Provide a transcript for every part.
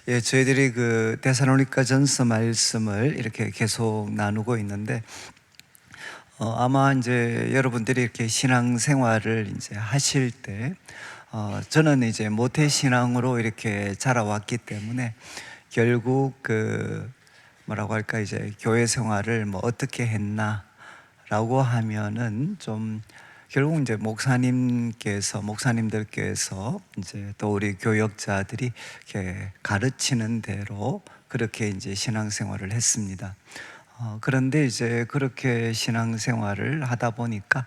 예, 저희들이 그 데살로니가전서 말씀을 이렇게 계속 나누고 있는데, 아마 이제 여러분들이 이렇게 신앙생활을 이제 하실 때, 저는 이제 모태 신앙으로 이렇게 자라왔기 때문에 결국 그 뭐라고 할까, 이제 교회 생활을 뭐 어떻게 했나라고 하면은 좀 결국 이제 목사님들께서 이제 또 우리 교역자들이 이렇게 가르치는 대로 그렇게 이제 신앙생활을 했습니다. 그런데 이제 그렇게 신앙생활을 하다 보니까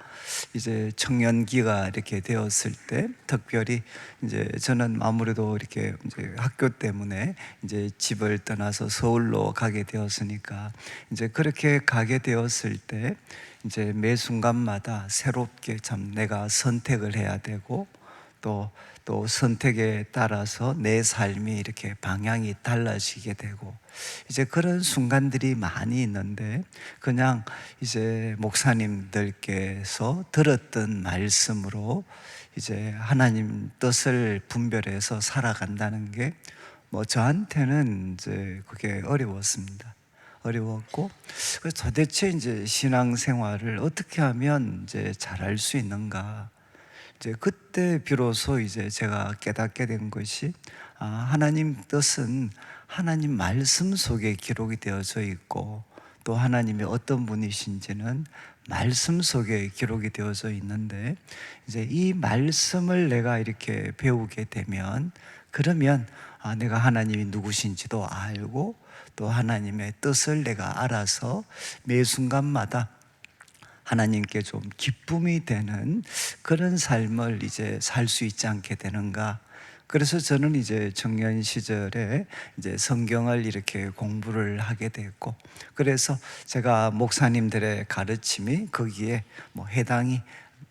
이제 청년기가 이렇게 되었을 때, 특별히 이제 저는 아무래도 이렇게 이제 학교 때문에 이제 집을 떠나서 서울로 가게 되었으니까, 이제 그렇게 가게 되었을 때 이제 매 순간마다 새롭게 참 내가 선택을 해야 되고, 또 선택에 따라서 내 삶이 이렇게 방향이 달라지게 되고, 이제 그런 순간들이 많이 있는데, 그냥 이제 목사님들께서 들었던 말씀으로 이제 하나님 뜻을 분별해서 살아간다는 게 뭐 저한테는 이제 그게 어려웠고, 그래서 도대체 이제 신앙생활을 어떻게 하면 이제 잘할 수 있는가. 이제 그때 비로소 이제 제가 깨닫게 된 것이, 하나님 뜻은 하나님 말씀 속에 기록이 되어져 있고, 또 하나님이 어떤 분이신지는 말씀 속에 기록이 되어져 있는데, 이제 이 말씀을 내가 이렇게 배우게 되면, 그러면 내가 하나님이 누구신지도 알고, 또 하나님의 뜻을 내가 알아서 매 순간마다 하나님께 좀 기쁨이 되는 그런 삶을 이제 살 수 있지 않게 되는가. 그래서 저는 이제 청년 시절에 이제 성경을 이렇게 공부를 하게 됐고, 그래서 제가 목사님들의 가르침이 거기에 뭐 해당이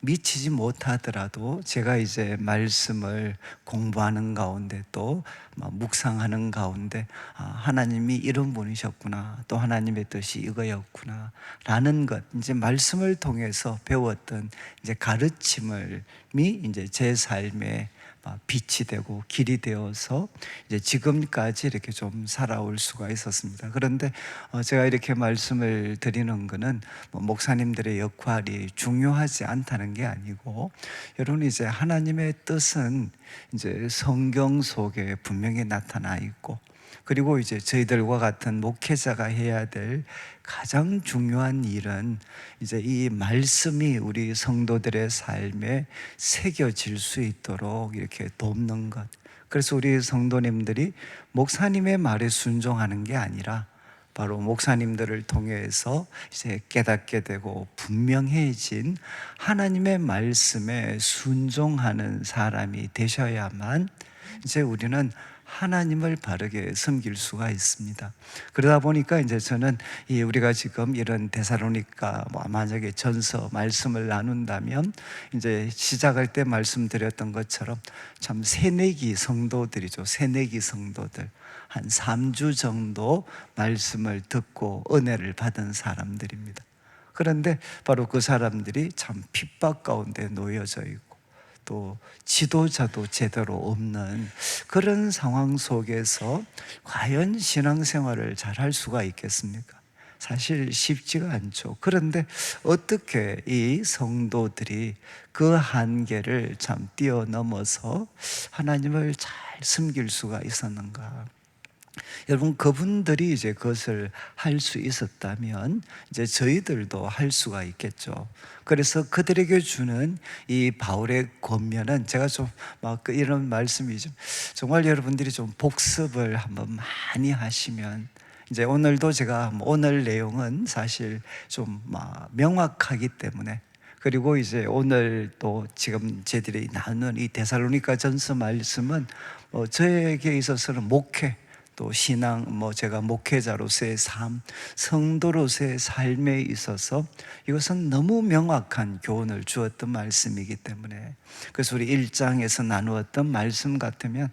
미치지 못하더라도, 제가 이제 말씀을 공부하는 가운데 또 묵상하는 가운데, 하나님이 이런 분이셨구나, 또 하나님의 뜻이 이거였구나 라는 것, 이제 말씀을 통해서 배웠던 이제 가르침을 이제 제 삶에 빛이 되고 길이 되어서 이제 지금까지 이렇게 좀 살아올 수가 있었습니다. 그런데 제가 이렇게 말씀을 드리는 것은 뭐 목사님들의 역할이 중요하지 않다는 게 아니고, 여러분 이제 하나님의 뜻은 이제 성경 속에 분명히 나타나 있고, 그리고 이제 저희들과 같은 목회자가 해야 될 가장 중요한 일은 이제 이 말씀이 우리 성도들의 삶에 새겨질 수 있도록 이렇게 돕는 것. 그래서 우리 성도님들이 목사님의 말에 순종하는 게 아니라, 바로 목사님들을 통해서 이제 깨닫게 되고 분명해진 하나님의 말씀에 순종하는 사람이 되셔야만 이제 우리는 하나님을 바르게 섬길 수가 있습니다. 그러다 보니까 이제 저는 우리가 지금 이런 데살로니가 만약에 전서 말씀을 나눈다면, 이제 시작할 때 말씀드렸던 것처럼 참 새내기 성도들이죠. 새내기 성도들, 한 3주 정도 말씀을 듣고 은혜를 받은 사람들입니다. 그런데 바로 그 사람들이 참 핍박 가운데 놓여져 있고, 또 지도자도 제대로 없는 그런 상황 속에서 과연 신앙생활을 잘 할 수가 있겠습니까? 사실 쉽지가 않죠. 그런데 어떻게 이 성도들이 그 한계를 참 뛰어넘어서 하나님을 잘 섬길 수가 있었는가? 여러분, 그분들이 이제 그것을 할 수 있었다면 이제 저희들도 할 수가 있겠죠. 그래서 그들에게 주는 이 바울의 권면은, 제가 좀 막 이런 말씀이 좀 정말 여러분들이 좀 복습을 한번 많이 하시면, 이제 오늘도 제가 오늘 내용은 사실 좀 명확하기 때문에, 그리고 이제 오늘 또 지금 저희들이 나눈 이 데살로니가 전서 말씀은 저에게 있어서는 목회, 또 신앙, 제가 목회자로서의 삶, 성도로서의 삶에 있어서 이것은 너무 명확한 교훈을 주었던 말씀이기 때문에, 그래서 우리 1장에서 나누었던 말씀 같으면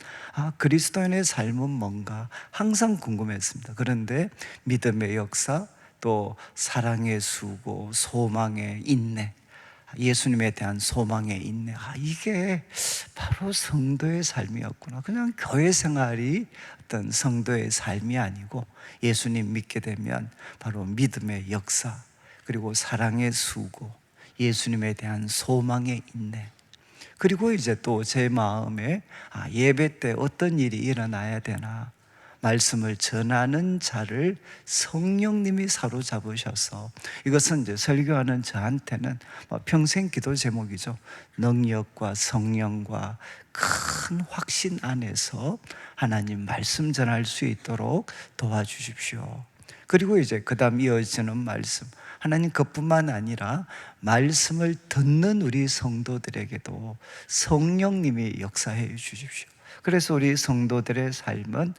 그리스도인의 삶은 뭔가 항상 궁금했습니다. 그런데 믿음의 역사, 또 사랑의 수고, 소망의 인내, 예수님에 대한 소망의 인내. 이게 바로 성도의 삶이었구나. 그냥 교회 생활이 어떤 성도의 삶이 아니고 예수님 믿게 되면 바로 믿음의 역사, 그리고 사랑의 수고, 예수님에 대한 소망의 인내. 그리고 이제 또 제 마음에 예배 때 어떤 일이 일어나야 되나, 말씀을 전하는 자를 성령님이 사로잡으셔서, 이것은 이제 설교하는 저한테는 평생 기도 제목이죠. 능력과 성령과 큰 확신 안에서 하나님 말씀 전할 수 있도록 도와주십시오. 그리고 이제 그 다음 이어지는 말씀, 하나님 그뿐만 아니라 말씀을 듣는 우리 성도들에게도 성령님이 역사해 주십시오. 그래서 우리 성도들의 삶은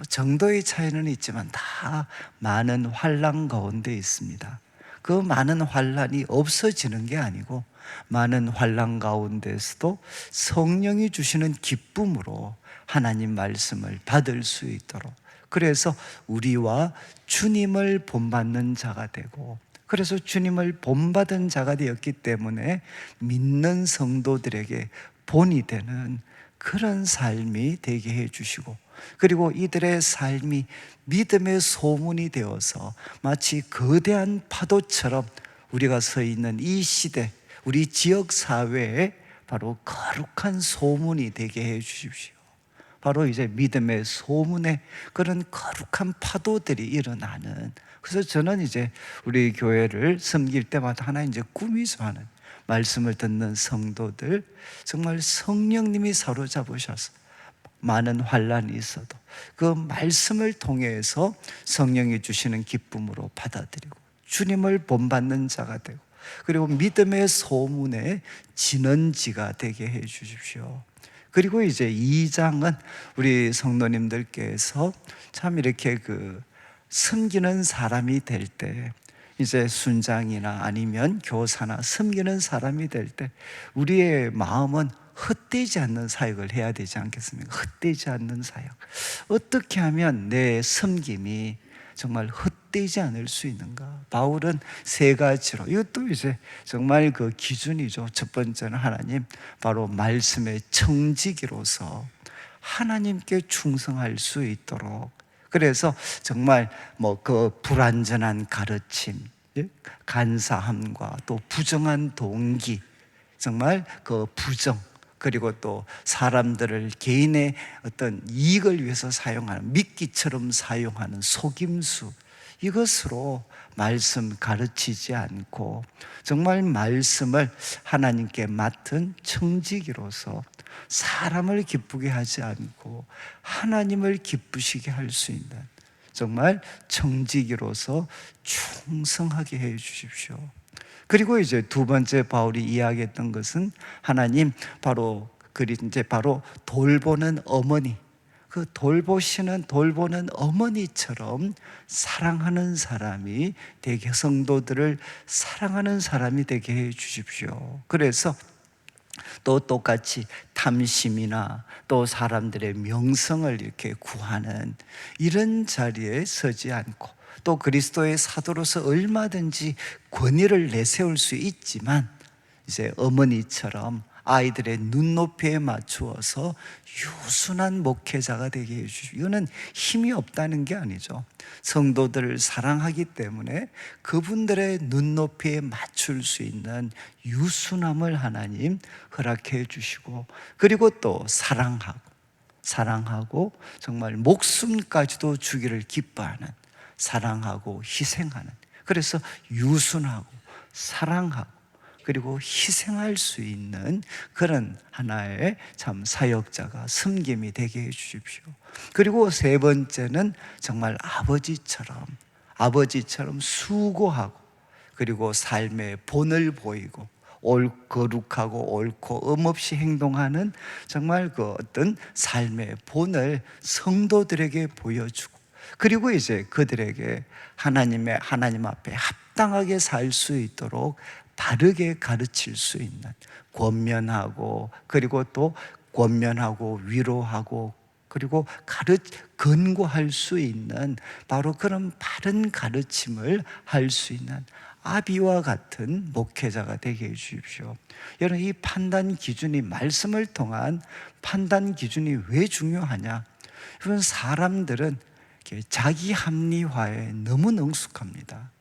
정도의 차이는 있지만 다 많은 환난 가운데 있습니다. 그 많은 환난이 없어지는 게 아니고 많은 환난 가운데서도 성령이 주시는 기쁨으로 하나님 말씀을 받을 수 있도록, 그래서 우리와 주님을 본받는 자가 되고, 그래서 주님을 본받은 자가 되었기 때문에 믿는 성도들에게 본이 되는 그런 삶이 되게 해주시고, 그리고 이들의 삶이 믿음의 소문이 되어서 마치 거대한 파도처럼 우리가 서 있는 이 시대, 우리 지역 사회에 바로 거룩한 소문이 되게 해 주십시오. 바로 이제 믿음의 소문에 그런 거룩한 파도들이 일어나는, 그래서 저는 이제 우리 교회를 섬길 때마다 하나 이제 꿈이죠. 하는 말씀을 듣는 성도들, 정말 성령님이 사로잡으셔서 많은 환난이 있어도 그 말씀을 통해서 성령이 주시는 기쁨으로 받아들이고 주님을 본받는 자가 되고, 그리고 믿음의 소문의 진언지가 되게 해 주십시오. 그리고 이제 2장은 우리 성도님들께서 참 이렇게 섬기는 사람이 될 때, 이제 순장이나 아니면 교사나 섬기는 사람이 될 때 우리의 마음은 헛되지 않는 사역을 해야 되지 않겠습니까? 헛되지 않는 사역. 어떻게 하면 내 섬김이 정말 헛되지 않을 수 있는가? 바울은 세 가지로, 이것도 이제 정말 그 기준이죠. 첫 번째는 하나님, 바로 말씀의 청지기로서 하나님께 충성할 수 있도록, 그래서 정말 그 불완전한 가르침, 간사함과 또 부정한 동기, 정말 그 부정, 그리고 또 사람들을 개인의 어떤 이익을 위해서 사용하는, 미끼처럼 사용하는 속임수, 이것으로 말씀 가르치지 않고 정말 말씀을 하나님께 맡은 청지기로서 사람을 기쁘게 하지 않고 하나님을 기쁘시게 할 수 있는 정말 청지기로서 충성하게 해 주십시오. 그리고 이제 두 번째 바울이 이야기했던 것은 하나님, 바로 돌보는 어머니, 그 돌보는 어머니처럼 사랑하는 사람이 되게, 성도들을 사랑하는 사람이 되게 해 주십시오. 그래서 또 똑같이 탐심이나 또 사람들의 명성을 이렇게 구하는 이런 자리에 서지 않고, 또 그리스도의 사도로서 얼마든지 권위를 내세울 수 있지만 이제 어머니처럼 아이들의 눈높이에 맞추어서 유순한 목회자가 되게 해주시고, 이거는 힘이 없다는 게 아니죠. 성도들을 사랑하기 때문에 그분들의 눈높이에 맞출 수 있는 유순함을 하나님 허락해 주시고, 그리고 또 사랑하고 정말 목숨까지도 주기를 기뻐하는, 사랑하고 희생하는, 그래서 유순하고 사랑하고 그리고 희생할 수 있는 그런 하나의 참 사역자가, 섬김이 되게 해 주십시오. 그리고 세 번째는 정말 아버지처럼 수고하고, 그리고 삶의 본을 보이고 거룩하고 옳고 음없이 행동하는 정말 그 어떤 삶의 본을 성도들에게 보여주고, 그리고 이제 그들에게 하나님 앞에 합당하게 살 수 있도록 바르게 가르칠 수 있는, 권면하고 그리고 또 권면하고 위로하고 그리고 권고할 수 있는 바로 그런 바른 가르침을 할 수 있는 아비와 같은 목회자가 되게 해 주십시오. 여러분, 이 판단 기준이, 말씀을 통한 판단 기준이 왜 중요하냐? 여러분, 사람들은 이렇게 자기 합리화에 너무 능숙합니다.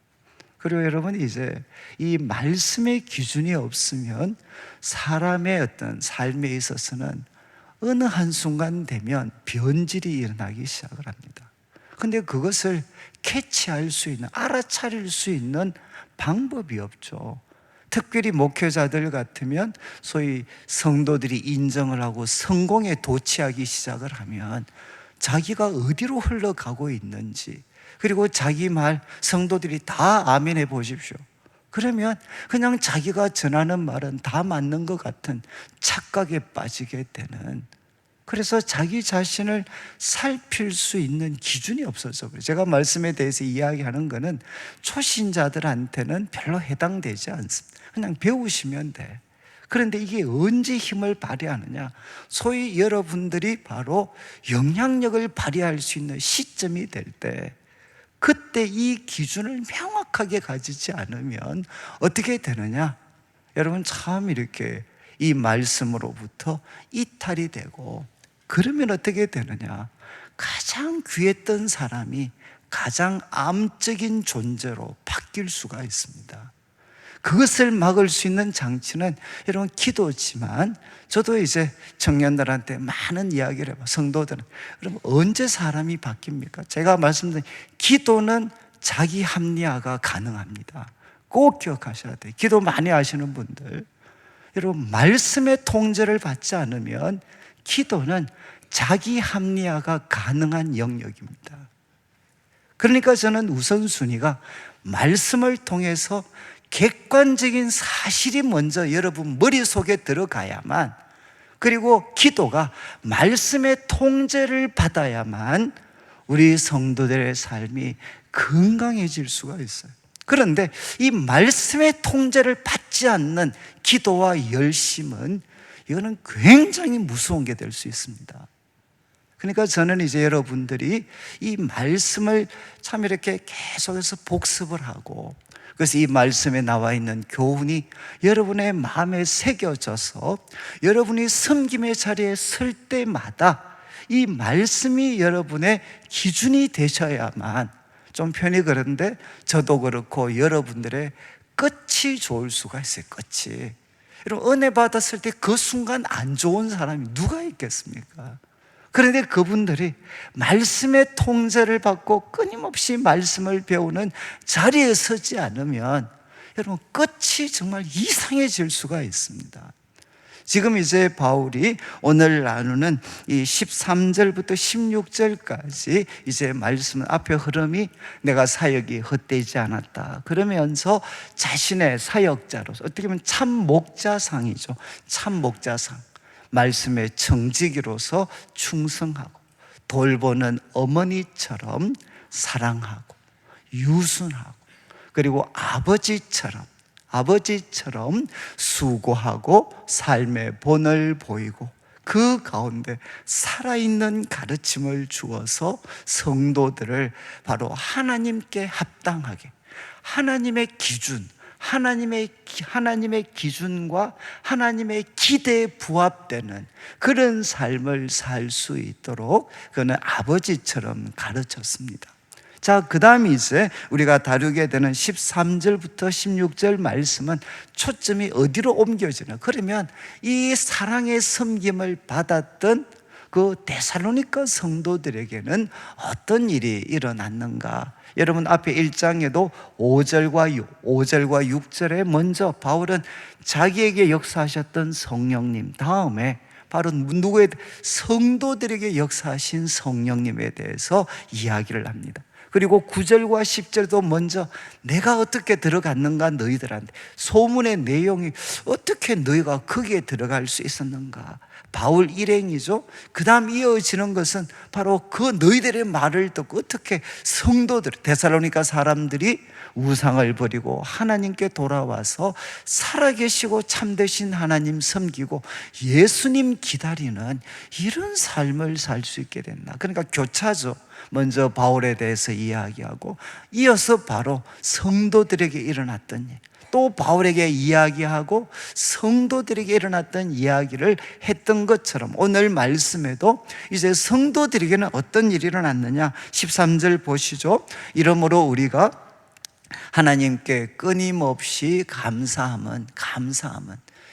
그리고 여러분, 이제 이 말씀의 기준이 없으면 사람의 어떤 삶에 있어서는 어느 한순간 되면 변질이 일어나기 시작을 합니다. 근데 그것을 캐치할 수 있는, 알아차릴 수 있는 방법이 없죠. 특별히 목회자들 같으면 소위 성도들이 인정을 하고 성공에 도취하기 시작을 하면 자기가 어디로 흘러가고 있는지, 그리고 자기 말 성도들이 다 아멘해 보십시오. 그러면 그냥 자기가 전하는 말은 다 맞는 것 같은 착각에 빠지게 되는, 그래서 자기 자신을 살필 수 있는 기준이 없어서 그래요. 제가 말씀에 대해서 이야기하는 거는 초신자들한테는 별로 해당되지 않습니다. 그냥 배우시면 돼. 그런데 이게 언제 힘을 발휘하느냐? 소위 여러분들이 바로 영향력을 발휘할 수 있는 시점이 될 때, 그때 이 기준을 명확하게 가지지 않으면 어떻게 되느냐? 여러분, 참 이렇게 이 말씀으로부터 이탈이 되고, 그러면 어떻게 되느냐? 가장 귀했던 사람이 가장 암적인 존재로 바뀔 수가 있습니다. 그것을 막을 수 있는 장치는 여러분 기도지만, 저도 이제 청년들한테 많은 이야기를 해봐. 성도들은 여러분, 언제 사람이 바뀝니까? 제가 말씀드린 기도는 자기 합리화가 가능합니다. 꼭 기억하셔야 돼요. 기도 많이 하시는 분들, 여러분, 말씀의 통제를 받지 않으면 기도는 자기 합리화가 가능한 영역입니다. 그러니까 저는 우선순위가 말씀을 통해서 객관적인 사실이 먼저 여러분 머릿속에 들어가야만, 그리고 기도가 말씀의 통제를 받아야만 우리 성도들의 삶이 건강해질 수가 있어요. 그런데 이 말씀의 통제를 받지 않는 기도와 열심은, 이거는 굉장히 무서운 게 될 수 있습니다. 그러니까 저는 이제 여러분들이 이 말씀을 참 이렇게 계속해서 복습을 하고, 그래서 이 말씀에 나와 있는 교훈이 여러분의 마음에 새겨져서 여러분이 섬김의 자리에 설 때마다 이 말씀이 여러분의 기준이 되셔야만, 좀 편히 그런데 저도 그렇고 여러분들의 끝이 좋을 수가 있어요. 끝이. 여러분, 은혜 받았을 때 그 순간 안 좋은 사람이 누가 있겠습니까? 그런데 그분들이 말씀의 통제를 받고 끊임없이 말씀을 배우는 자리에 서지 않으면 여러분, 끝이 정말 이상해질 수가 있습니다. 지금 이제 바울이 오늘 나누는 이 13절부터 16절까지 이제 말씀, 앞에 흐름이 내가 사역이 헛되지 않았다 그러면서 자신의 사역자로서, 어떻게 보면 참 목자상이죠. 참 목자상, 말씀의 청지기로서 충성하고 돌보는 어머니처럼 사랑하고 유순하고, 그리고 아버지처럼 수고하고 삶의 본을 보이고, 그 가운데 살아있는 가르침을 주어서 성도들을 바로 하나님께 합당하게, 하나님의 기준, 하나님의 기준과 하나님의 기대에 부합되는 그런 삶을 살 수 있도록 그는 아버지처럼 가르쳤습니다. 자, 그 다음에 이제 우리가 다루게 되는 13절부터 16절 말씀은 초점이 어디로 옮겨지나? 그러면 이 사랑의 섬김을 받았던 그 데살로니가 성도들에게는 어떤 일이 일어났는가? 여러분, 앞에 1장에도 5절과 6절에 먼저 바울은 자기에게 역사하셨던 성령님, 다음에 바로 누구에, 성도들에게 역사하신 성령님에 대해서 이야기를 합니다. 그리고 9절과 10절도 먼저 내가 어떻게 들어갔는가, 너희들한테 소문의 내용이 어떻게 너희가 거기에 들어갈 수 있었는가, 바울 일행이죠. 그 다음 이어지는 것은 바로 그 너희들의 말을 듣고 어떻게 성도들, 데살로니가 사람들이 우상을 버리고 하나님께 돌아와서 살아계시고 참되신 하나님 섬기고 예수님 기다리는 이런 삶을 살 수 있게 됐나. 그러니까 교차죠. 먼저 바울에 대해서 이야기하고 이어서 바로 성도들에게 일어났던 일, 또 바울에게 이야기하고 성도들에게 일어났던 이야기를 했던 것처럼 오늘 말씀에도 이제 성도들에게는 어떤 일이 일어났느냐, 13절 보시죠. 이러므로 우리가 하나님께 끊임없이 감사함은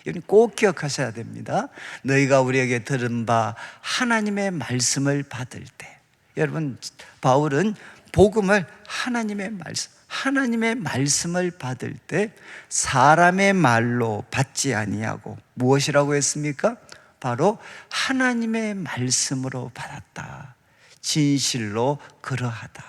여러분 꼭 기억하셔야 됩니다. 너희가 우리에게 들은 바 하나님의 말씀을 받을 때, 여러분 바울은 복음을 하나님의 말씀을 받을 때 사람의 말로 받지 아니하고 무엇이라고 했습니까? 바로 하나님의 말씀으로 받았다. 진실로 그러하다.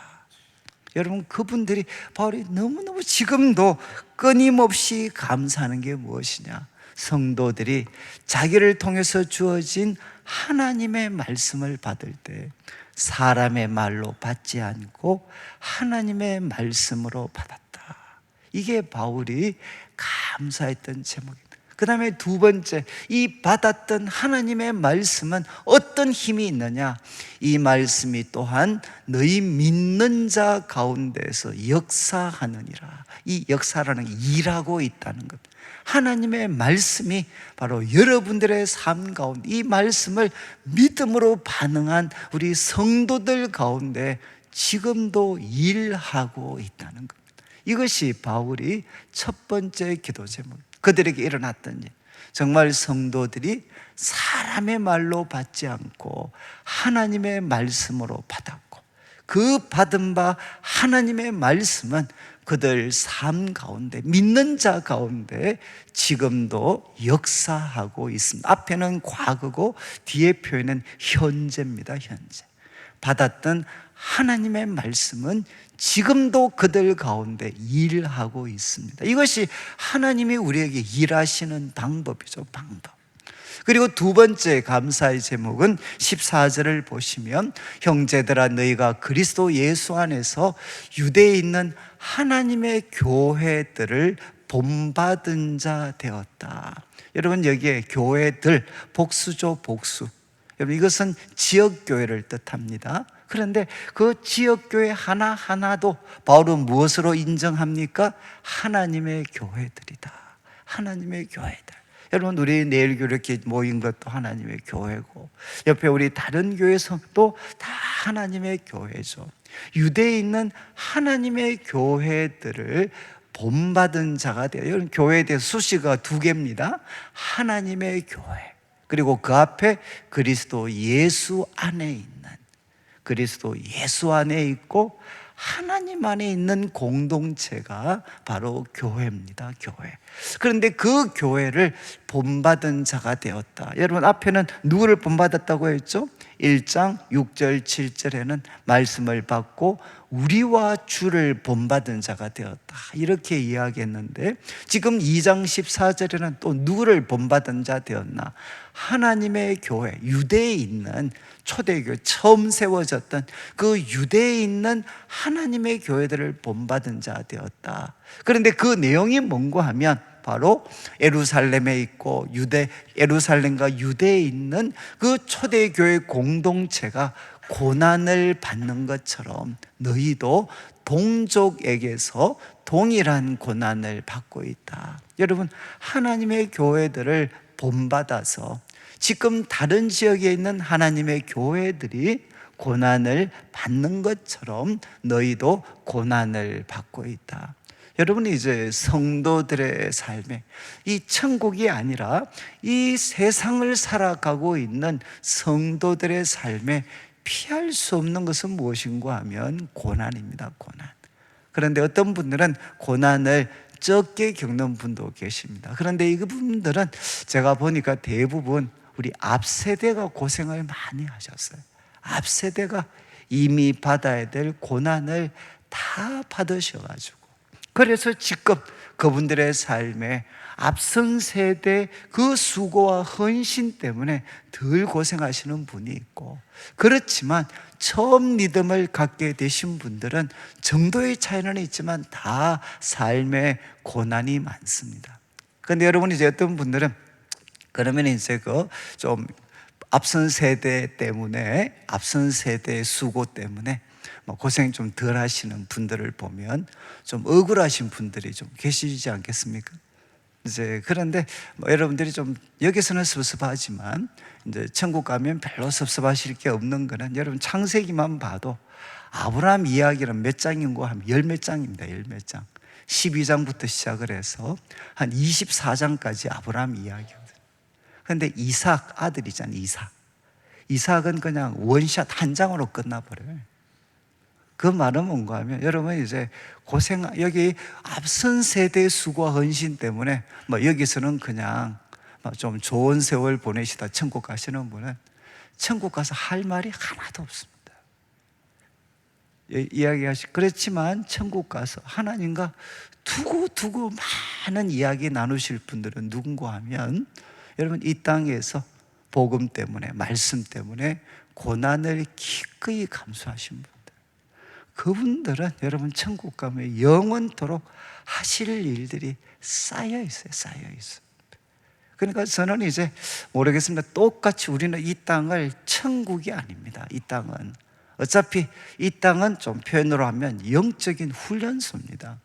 여러분 그분들이 바울이 너무너무 지금도 끊임없이 감사하는 게 무엇이냐? 성도들이 자기를 통해서 주어진 하나님의 말씀을 받을 때 사람의 말로 받지 않고 하나님의 말씀으로 받았다. 이게 바울이 감사했던 제목입니다. 그 다음에 두 번째, 이 받았던 하나님의 말씀은 어떤 힘이 있느냐? 이 말씀이 또한 너희 믿는 자 가운데서 역사하느니라. 이 역사라는 게 일하고 있다는 것. 하나님의 말씀이 바로 여러분들의 삶 가운데 이 말씀을 믿음으로 반응한 우리 성도들 가운데 지금도 일하고 있다는 겁니다. 이것이 바울이 첫 번째 기도 제목입니다. 그들에게 일어났던 일, 정말 성도들이 사람의 말로 받지 않고 하나님의 말씀으로 받았고, 그 받은 바 하나님의 말씀은 그들 삶 가운데, 믿는 자 가운데 지금도 역사하고 있습니다. 앞에는 과거고 뒤에 표현은 현재입니다. 현재 받았던 하나님의 말씀은 지금도 그들 가운데 일하고 있습니다. 이것이 하나님이 우리에게 일하시는 방법이죠. 방법. 그리고 두 번째 감사의 제목은 14절을 보시면 형제들아 너희가 그리스도 예수 안에서 유대에 있는 하나님의 교회들을 본받은 자 되었다. 여러분 여기에 교회들 복수죠. 복수. 여러분 이것은 지역교회를 뜻합니다. 그런데 그 지역교회 하나하나도 바울은 무엇으로 인정합니까? 하나님의 교회들이다. 하나님의 교회들. 여러분 우리 내일교 이렇게 모인 것도 하나님의 교회고, 옆에 우리 다른 교회 성도 다 하나님의 교회죠. 유대에 있는 하나님의 교회들을 본받은 자가 되어요. 여러분 교회에 대해서 수식어가 두 개입니다. 하나님의 교회, 그리고 그 앞에 그리스도 예수 안에 있는, 그리스도 예수 안에 있고 하나님 안에 있는 공동체가 바로 교회입니다. 교회. 그런데 그 교회를 본받은 자가 되었다. 여러분 앞에는 누구를 본받았다고 했죠? 1장 6절 7절에는 말씀을 받고 우리와 주를 본받은 자가 되었다, 이렇게 이야기했는데 지금 2장 14절에는 또 누구를 본받은 자 되었나? 하나님의 교회, 유대에 있는 초대교회, 처음 세워졌던 그 유대에 있는 하나님의 교회들을 본받은 자 되었다. 그런데 그 내용이 뭔가 하면 바로 예루살렘에 있고 예루살렘과 유대에 있는 그 초대교회 공동체가 고난을 받는 것처럼 너희도 동족에게서 동일한 고난을 받고 있다. 여러분 하나님의 교회들을 본받아서 지금 다른 지역에 있는 하나님의 교회들이 고난을 받는 것처럼 너희도 고난을 받고 있다. 여러분이 이제 성도들의 삶에 이 천국이 아니라 이 세상을 살아가고 있는 성도들의 삶에 피할 수 없는 것은 무엇인가 하면 고난입니다. 고난. 그런데 어떤 분들은 고난을 적게 겪는 분도 계십니다. 그런데 이분들은 제가 보니까 대부분 우리 앞세대가 고생을 많이 하셨어요. 앞세대가 이미 받아야 될 고난을 다 받으셔가지고, 그래서 지금 그분들의 삶에 앞선 세대 그 수고와 헌신 때문에 덜 고생하시는 분이 있고, 그렇지만 처음 믿음을 갖게 되신 분들은 정도의 차이는 있지만 다 삶에 고난이 많습니다. 그런데 여러분 이제 어떤 분들은 그러면 이제 그 좀 앞선 세대 때문에, 앞선 세대의 수고 때문에 뭐 고생 좀 덜 하시는 분들을 보면 좀 억울하신 분들이 좀 계시지 않겠습니까? 이제 그런데 뭐 여러분들이 좀 여기서는 섭섭하지만 이제 천국 가면 별로 섭섭하실 게 없는 거는 여러분 창세기만 봐도 아브라함 이야기는 몇 장인고 하면 열 몇 장입니다. 열 몇 장. 12장부터 시작을 해서 한 24장까지 아브라함 이야기거든요. 그런데 이삭 아들이잖아요. 이삭은 그냥 원샷 한 장으로 끝나버려요. 그 말은 뭔가 하면 여러분 이제 여기 앞선 세대의 수고와 헌신 때문에 뭐 여기서는 그냥 좀 좋은 세월 보내시다 천국 가시는 분은 천국 가서 할 말이 하나도 없습니다. 그렇지만 천국 가서 하나님과 두고두고 많은 이야기 나누실 분들은 누군가 하면 여러분 이 땅에서 복음 때문에 말씀 때문에 고난을 기꺼이 감수하신 분들, 그분들은 여러분 천국 가면 영원토록 하실 일들이 쌓여 있어요. 그러니까 저는 이제 모르겠습니다. 똑같이 우리는 이 땅을 천국이 아닙니다. 이 땅은 어차피 이 땅은 좀 표현으로 하면 영적인 훈련소입니다.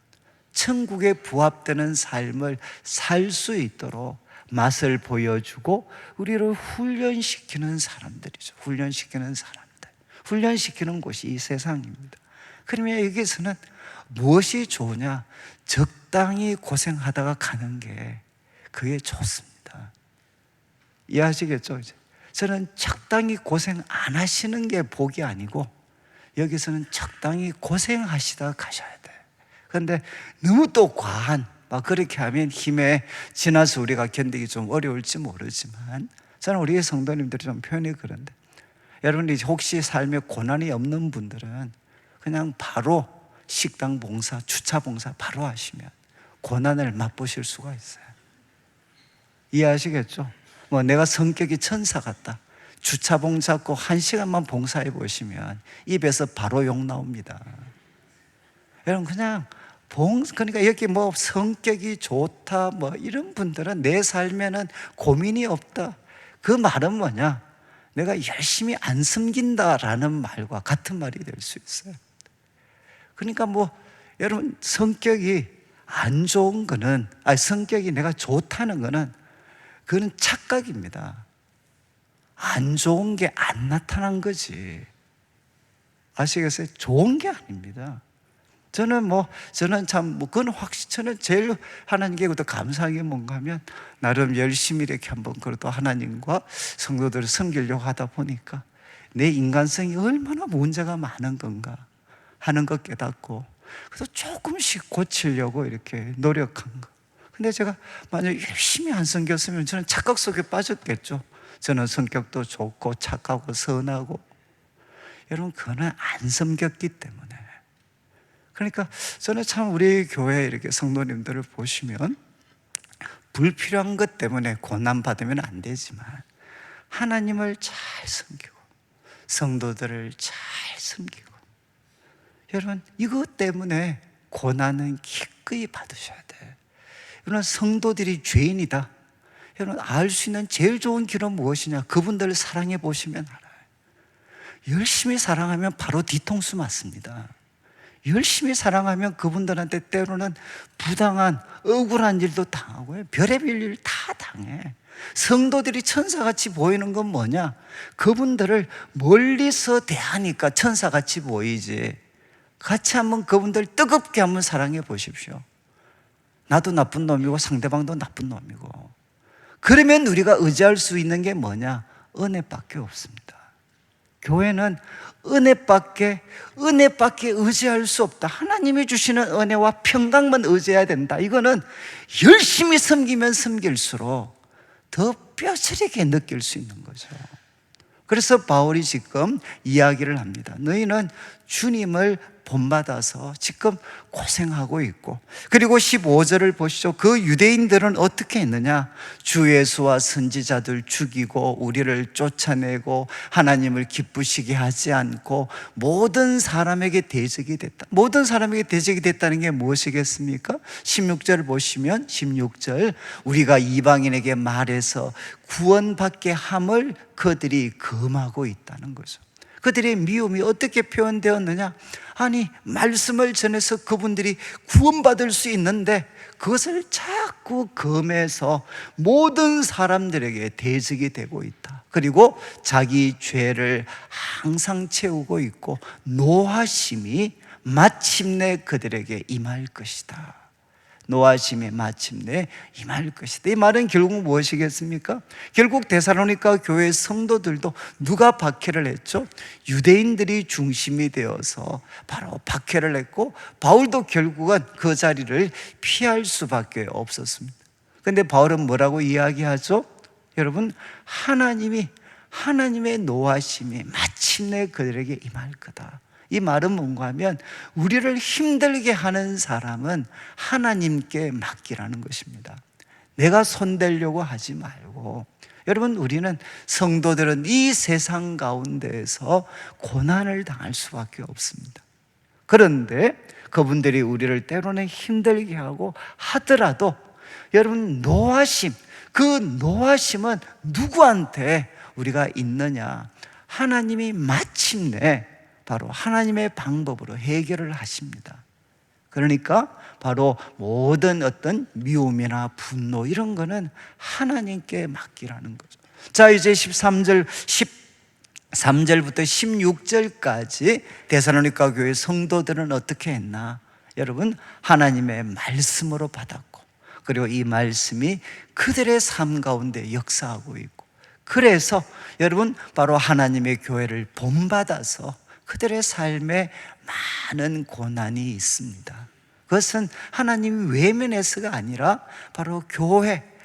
천국에 부합되는 삶을 살 수 있도록 맛을 보여주고 우리를 훈련시키는 사람들이죠. 훈련시키는 곳이 이 세상입니다. 그러면 여기서는 무엇이 좋으냐? 적당히 고생하다가 가는 게 그게 좋습니다. 이해하시겠죠? 이제 저는 적당히 고생 안 하시는 게 복이 아니고 여기서는 적당히 고생하시다 가셔야 돼. 그런데 너무 또 과한 막 그렇게 하면 힘에 지나서 우리가 견디기 좀 어려울지 모르지만 저는 우리 성도님들이 좀 표현이 그런데 여러분이 혹시 삶에 고난이 없는 분들은 그냥 바로 식당 봉사, 주차 봉사 바로 하시면 고난을 맛보실 수가 있어요. 이해하시겠죠? 뭐 내가 성격이 천사 같다. 주차 봉사 꼭 1시간만 봉사해 보시면 입에서 바로 욕 나옵니다. 여러분 그냥 그러니까 여기 뭐 성격이 좋다 뭐 이런 분들은 내 삶에는 고민이 없다. 그 말은 뭐냐? 내가 열심히 안 섬긴다라는 말과 같은 말이 될 수 있어요. 그러니까 뭐 여러분 성격이 안 좋은 거는 성격이 내가 좋다는 거는 그건 착각입니다. 안 좋은 게 안 나타난 거지. 아시겠어요? 좋은 게 아닙니다. 저는 그건 저는 제일 하나님께 더 감사한 게 뭔가 하면 나름 열심히 이렇게 한번 그래도 하나님과 성도들을 섬기려고 하다 보니까 내 인간성이 얼마나 문제가 많은 건가 하는 것 깨닫고 그래서 조금씩 고치려고 이렇게 노력한 거. 근데 제가 만약 열심히 안 섬겼으면 저는 착각 속에 빠졌겠죠. 저는 성격도 좋고 착하고 선하고 여러분 그거는 안 섬겼기 때문에. 그러니까 저는 참 우리 교회 이렇게 성도님들을 보시면 불필요한 것 때문에 고난받으면 안 되지만 하나님을 잘 섬기고 성도들을 잘 섬기고 여러분 이것 때문에 고난은 기꺼이 받으셔야 돼. 여러분 성도들이 죄인이다. 여러분 알 수 있는 제일 좋은 길은 무엇이냐? 그분들을 사랑해 보시면 알아요. 열심히 사랑하면 바로 뒤통수 맞습니다. 열심히 사랑하면 그분들한테 때로는 부당한 억울한 일도 당하고요. 별의별 일 다 당해. 성도들이 천사같이 보이는 건 뭐냐? 그분들을 멀리서 대하니까 천사같이 보이지. 같이 한번 그분들 뜨겁게 한번 사랑해 보십시오. 나도 나쁜 놈이고 상대방도 나쁜 놈이고. 그러면 우리가 의지할 수 있는 게 뭐냐? 은혜밖에 없습니다. 교회는 은혜밖에 의지할 수 없다. 하나님이 주시는 은혜와 평강만 의지해야 된다. 이거는 열심히 섬기면 섬길수록 더 뼈저리게 느낄 수 있는 거죠. 그래서 바울이 지금 이야기를 합니다. 너희는 주님을 본받아서 지금 고생하고 있고, 그리고 15절을 보시죠. 그 유대인들은 어떻게 했느냐? 주 예수와 선지자들 죽이고 우리를 쫓아내고 하나님을 기쁘시게 하지 않고 모든 사람에게 대적이 됐다. 모든 사람에게 대적이 됐다는 게 무엇이겠습니까? 16절 보시면 16절 우리가 이방인에게 말해서 구원받게 함을 그들이 금하고 있다는 거죠. 그들의 미움이 어떻게 표현되었느냐? 아니, 말씀을 전해서 그분들이 구원받을 수 있는데 그것을 자꾸 금해서 모든 사람들에게 대적이 되고 있다. 그리고 자기 죄를 항상 채우고 있고 노하심이 마침내 그들에게 임할 것이다. 노하심이 마침내 임할 것이다. 이 말은 결국 무엇이겠습니까? 결국 데살로니가 교회 성도들도 누가 박해를 했죠? 유대인들이 중심이 되어서 바로 박해를 했고, 바울도 결국은 그 자리를 피할 수밖에 없었습니다. 그런데 바울은 뭐라고 이야기하죠? 여러분, 하나님의 노하심이 마침내 그들에게 임할 거다. 이 말은 뭔가 하면 우리를 힘들게 하는 사람은 하나님께 맡기라는 것입니다. 내가 손대려고 하지 말고, 여러분, 우리는 성도들은 이 세상 가운데에서 고난을 당할 수밖에 없습니다. 그런데 그분들이 우리를 때로는 힘들게 하고 하더라도 여러분, 그 노하심은 누구한테 우리가 있느냐? 하나님이 마침내 바로 하나님의 방법으로 해결을 하십니다. 그러니까 바로 모든 어떤 미움이나 분노 이런 거는 하나님께 맡기라는 거죠. 자, 이제 13절부터 16절까지 데살로니가 교회 성도들은 어떻게 했나? 여러분, 하나님의 말씀으로 받았고, 그리고 이 말씀이 그들의 삶 가운데 역사하고 있고, 그래서 여러분 바로 하나님의 교회를 본받아서 그들의 삶에 많은 고난이 있습니다. 그것은 하나님 외면에서가 아니라 바로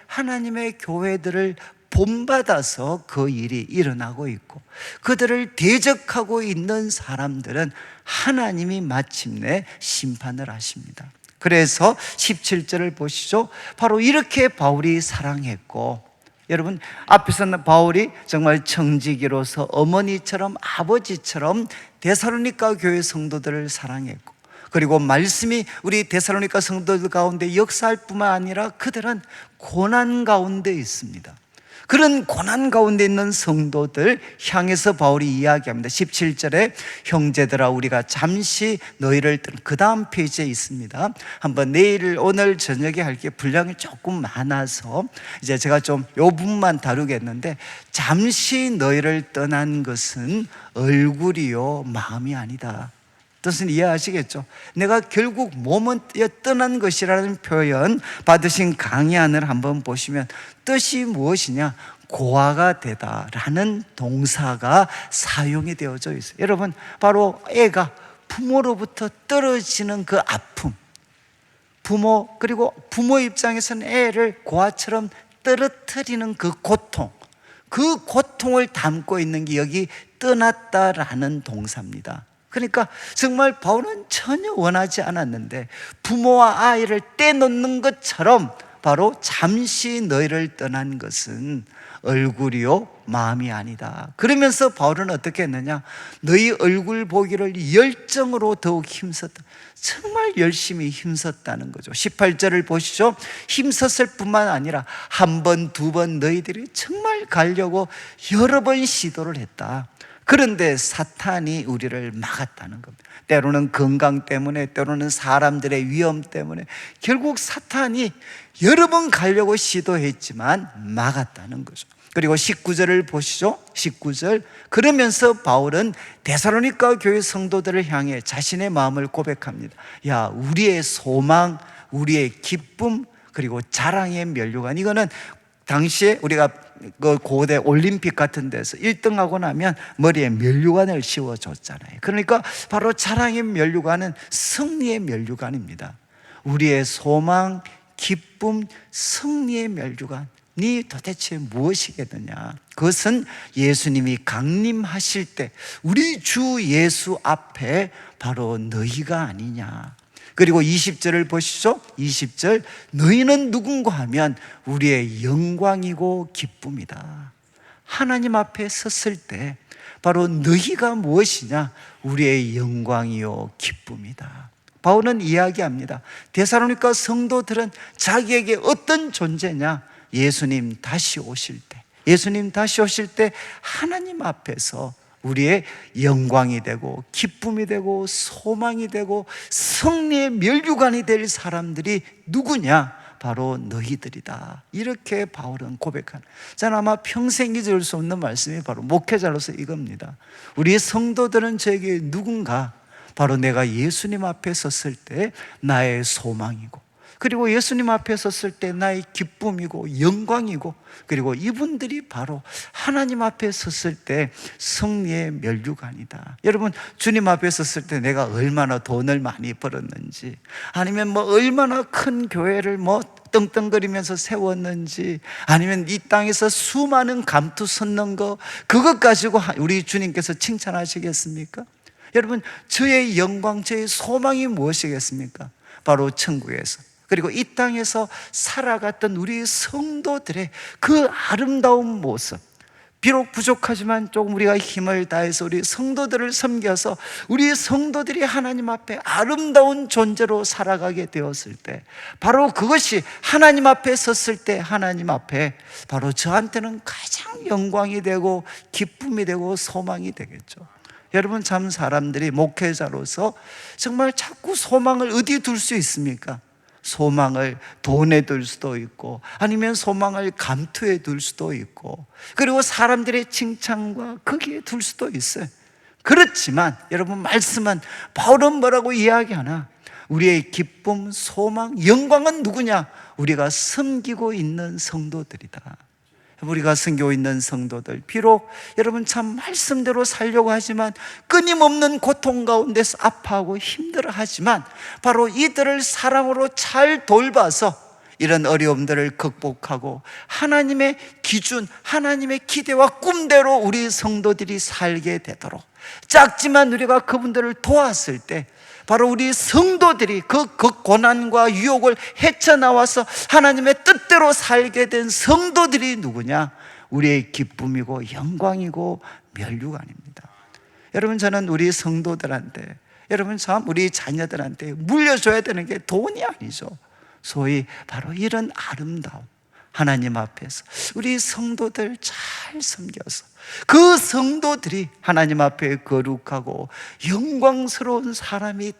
하나님의 교회들을 본받아서 그 일이 일어나고 있고, 그들을 대적하고 있는 사람들은 하나님이 마침내 심판을 하십니다. 그래서 17절을 보시죠. 바로 이렇게 바울이 사랑했고, 여러분, 앞에서는 바울이 정말 청지기로서 어머니처럼 아버지처럼 데살로니가 교회 성도들을 사랑했고, 그리고 말씀이 우리 데살로니가 성도들 가운데 역사할 뿐만 아니라 그들은 고난 가운데 있습니다. 그런 고난 가운데 있는 성도들 향해서 바울이 이야기합니다. 17절에 형제들아, 우리가 잠시 너희를 그 다음 페이지에 있습니다. 한번 오늘 저녁에 할 게 분량이 조금 많아서 이제 제가 좀 요 부분만 다루겠는데, 잠시 너희를 떠난 것은 얼굴이요 마음이 아니다. 뜻은 이해하시겠죠? 내가 결국 몸은 떠난 것이라는 표현 받으신 강의안을 한번 보시면 뜻이 무엇이냐? 고아가 되다라는 동사가 사용이 되어져 있어요. 여러분, 바로 애가 부모로부터 떨어지는 그 아픔, 그리고 부모 입장에서는 애를 고아처럼 떨어뜨리는 그 고통을 담고 있는 게 여기 떠났다라는 동사입니다. 그러니까 정말 바울은 전혀 원하지 않았는데 부모와 아이를 떼놓는 것처럼 바로 잠시 너희를 떠난 것은 얼굴이요 마음이 아니다. 그러면서 바울은 어떻게 했느냐? 너희 얼굴 보기를 열정으로 더욱 힘썼다. 정말 열심히 힘썼다는 거죠. 18절을 보시죠. 힘썼을 뿐만 아니라 한 번, 두 번 너희들이 정말 가려고 여러 번 시도를 했다. 그런데 사탄이 우리를 막았다는 겁니다. 때로는 건강 때문에, 때로는 사람들의 위험 때문에 결국 사탄이 여러 번 가려고 시도했지만 막았다는 거죠. 그리고 19절을 보시죠. 19절. 그러면서 바울은 데살로니가 교회 성도들을 향해 자신의 마음을 고백합니다. 야, 우리의 소망, 우리의 기쁨, 그리고 자랑의 면류관. 이거는 당시에 우리가 그 고대 올림픽 같은 데서 1등하고 나면 머리에 면류관을 씌워줬잖아요. 그러니까 바로 자랑의 면류관은 승리의 면류관입니다. 우리의 소망, 기쁨, 승리의 면류관이 도대체 무엇이겠느냐? 그것은 예수님이 강림하실 때 우리 주 예수 앞에 바로 너희가 아니냐. 그리고 20절을 보시죠. 20절. 너희는 누군가 하면 우리의 영광이고 기쁨이다. 하나님 앞에 섰을 때 바로 너희가 무엇이냐? 우리의 영광이요 기쁨이다. 바울은 이야기합니다. 데살로니가 성도들은 자기에게 어떤 존재냐? 예수님 다시 오실 때 하나님 앞에서 우리의 영광이 되고 기쁨이 되고 소망이 되고 승리의 멸류관이 될 사람들이 누구냐? 바로 너희들이다. 이렇게 바울은 고백하는, 저는 아마 평생 잊을 수 없는 말씀이 바로 목회자로서 이겁니다. 우리 성도들은 저에게 누군가? 바로 내가 예수님 앞에 섰을 때 나의 소망이고, 그리고 예수님 앞에 섰을 때 나의 기쁨이고 영광이고, 그리고 이분들이 바로 하나님 앞에 섰을 때 승리의 멸류관이다. 여러분, 주님 앞에 섰을 때 내가 얼마나 돈을 많이 벌었는지, 아니면 뭐 얼마나 큰 교회를 뭐 떵떵거리면서 세웠는지, 아니면 이 땅에서 수많은 감투 섰는 거, 그것 가지고 우리 주님께서 칭찬하시겠습니까? 여러분, 저의 영광, 저의 소망이 무엇이겠습니까? 바로 천국에서, 그리고 이 땅에서 살아갔던 우리 성도들의 그 아름다운 모습, 비록 부족하지만 조금 우리가 힘을 다해서 우리 성도들을 섬겨서 우리 성도들이 하나님 앞에 아름다운 존재로 살아가게 되었을 때, 바로 그것이 하나님 앞에 섰을 때 하나님 앞에 바로 저한테는 가장 영광이 되고 기쁨이 되고 소망이 되겠죠. 여러분, 참 사람들이 목회자로서 정말 자꾸 소망을 어디에 둘 수 있습니까? 소망을 돈에 둘 수도 있고, 아니면 소망을 감투에 둘 수도 있고, 그리고 사람들의 칭찬과 거기에 둘 수도 있어요. 그렇지만 여러분, 말씀은 바울은 뭐라고 이야기하나? 우리의 기쁨, 소망, 영광은 누구냐? 우리가 섬기고 있는 성도들이다. 우리가 섬기고 있는 성도들, 비록 여러분 참 말씀대로 살려고 하지만 끊임없는 고통 가운데서 아파하고 힘들어하지만, 바로 이들을 사랑으로 잘 돌봐서 이런 어려움들을 극복하고 하나님의 기준, 하나님의 기대와 꿈대로 우리 성도들이 살게 되도록, 작지만 우리가 그분들을 도왔을 때 바로 우리 성도들이 그 고난과 유혹을 헤쳐나와서 하나님의 뜻대로 살게 된 성도들이 누구냐? 우리의 기쁨이고 영광이고 멸류관입니다. 여러분, 저는 우리 성도들한테, 여러분 참 우리 자녀들한테 물려줘야 되는 게 돈이 아니죠. 소위 바로 이런 아름다움, 하나님 앞에서 우리 성도들 잘 섬겨서 그 성도들이 하나님 앞에 거룩하고 영광스러운 사람이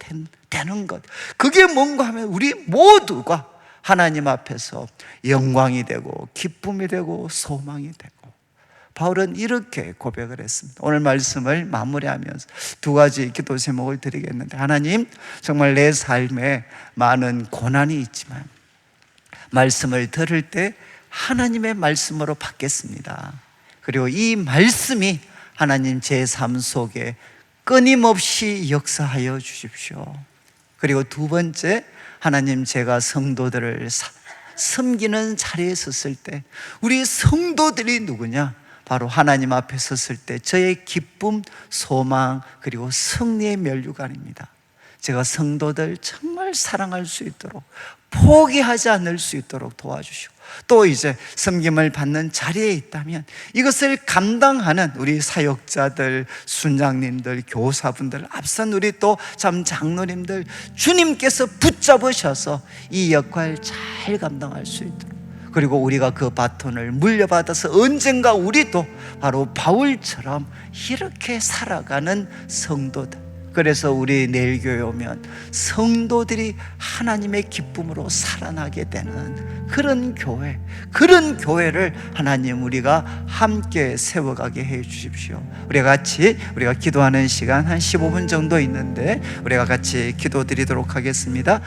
되는 것, 그게 뭔가 하면 우리 모두가 하나님 앞에서 영광이 되고 기쁨이 되고 소망이 되고. 바울은 이렇게 고백을 했습니다. 오늘 말씀을 마무리하면서 두 가지 기도 제목을 드리겠는데, 하나님, 정말 내 삶에 많은 고난이 있지만 말씀을 들을 때 하나님의 말씀으로 받겠습니다. 그리고 이 말씀이 하나님 제 삶 속에 끊임없이 역사하여 주십시오. 그리고 두 번째, 하나님, 제가 성도들을 섬기는 자리에 섰을 때 우리 성도들이 누구냐? 바로 하나님 앞에 섰을 때 저의 기쁨, 소망, 그리고 승리의 멸류관입니다. 제가 성도들 정말 사랑할 수 있도록, 포기하지 않을 수 있도록 도와주시고, 또 이제 섬김을 받는 자리에 있다면 이것을 감당하는 우리 사역자들, 순장님들, 교사분들, 앞선 우리 또 참 장로님들, 주님께서 붙잡으셔서 이 역할 잘 감당할 수 있도록, 그리고 우리가 그 바톤을 물려받아서 언젠가 우리도 바로 바울처럼 이렇게 살아가는 성도들, 그래서 우리 내일 교회 오면 성도들이 하나님의 기쁨으로 살아나게 되는 그런 교회, 그런 교회를 하나님 우리가 함께 세워가게 해 주십시오. 우리가 기도하는 시간 한 15분 정도 있는데 우리가 같이 기도 드리도록 하겠습니다.